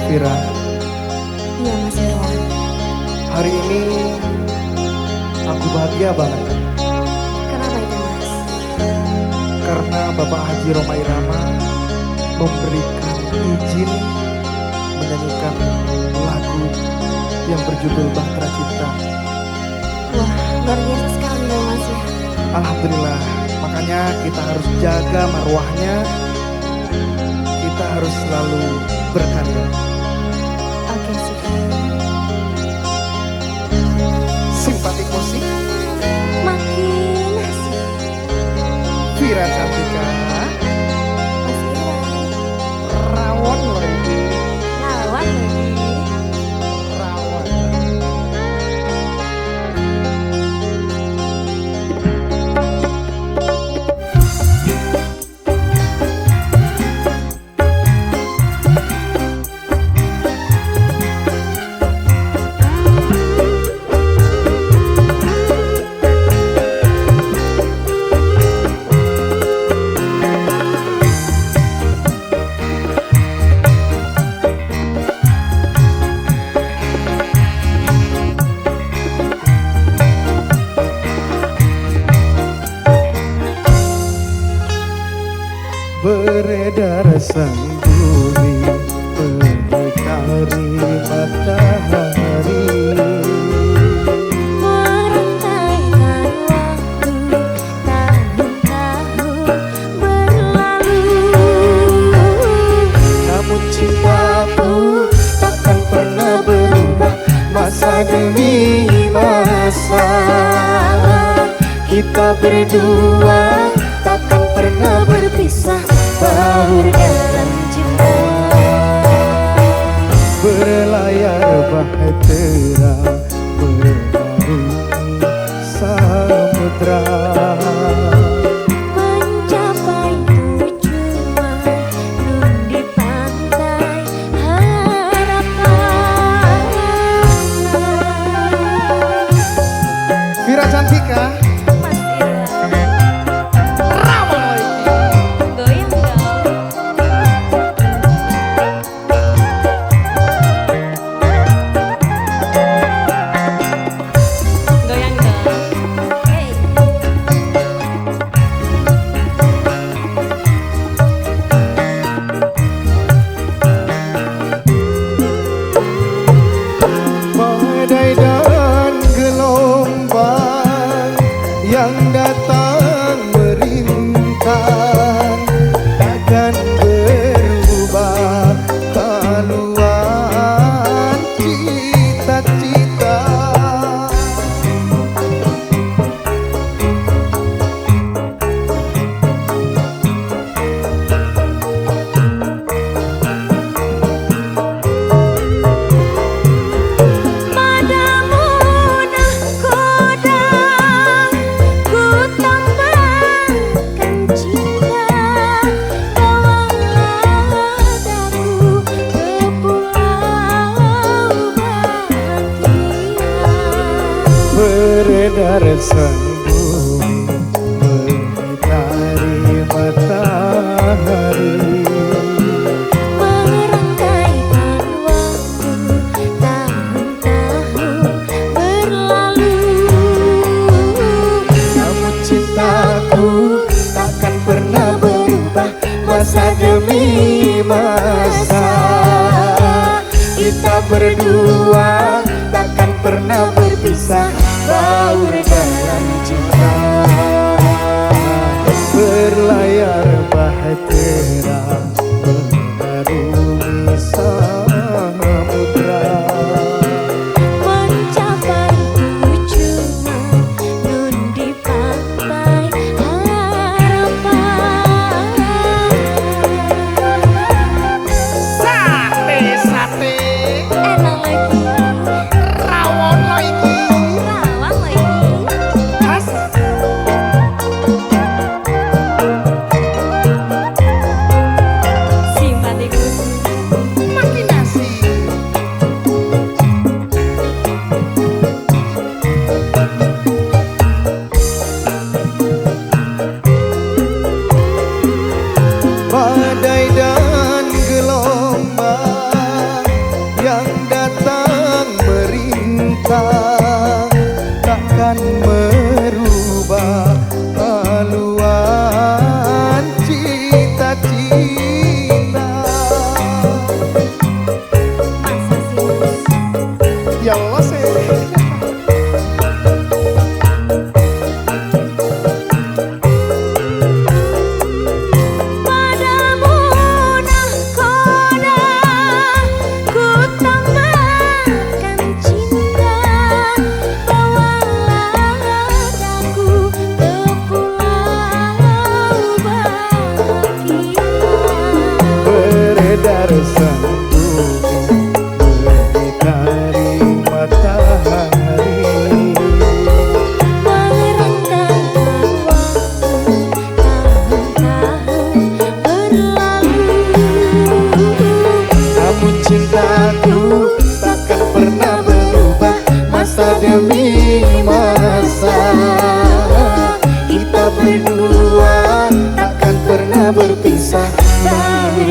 Vira, Iya Mas Ira. hari ini aku bahagia banget Kenapa itu Mas? karena Bapak Haji Roma Irama memberikan izin menyanyikan lagu yang berjudul Bahtera Cinta. Wah luar biasa sekali dong Mas ya. Alhamdulillah, makanya kita harus jaga marwahnya. Kita harus selalu berkarya. Oke sih. Simpatik musik Makin asik Vira Cantika Mas Ira. rawon lagi Lawan lagi. rawon. beredar sang bumi mencari matahari. Merantaikan waktu tahun-tahun berlalu, Namun cintaku takkan pernah berubah masa demi masa. Kita berdua takkan pernah berpisah, baur dalam cinta. Berlayar bahtera mengarungi samudra, mencapai tujuan nun di pantai harapan. Vira Cantika Mas Ira, Rawang lagi. goyang dong. Goyang dong. Hey. Badai dan gelombang yang datang merintang takkan berubah haluan cita-cita. Padamu nahkoda ku tambahkan cinta, bawalah daku ke pulau bahagia. Beredar sang bumi mencari matahari. Merangkaikan waktu tahun-tahun berlalu, Namun cintaku takkan pernah berubah masa demi masa. Kita berdua takkan pernah berpisah, baur dalam cinta. Berlayar bahtera mengarungi samudra, mencapai tujuan nun di pantai harapan. sate Enak lagi, rawon lagi rawang lagi. khas. Simpatikus. Makin asik. Badai dan gelombang yang datang merintang takkan merubah haluan cita-cita. Masa sih? Ya Allah sih. Padamu nahkoda ku tambahkan cinta, bawalah daku ke pulau bahagia. Beredar sang bumi mencari matahari. Merangkaikan waktu tahun-tahun berlalu, Namun cintaku takkan pernah berubah masa demi masa. Kita berdua takkan pernah berpisah, baur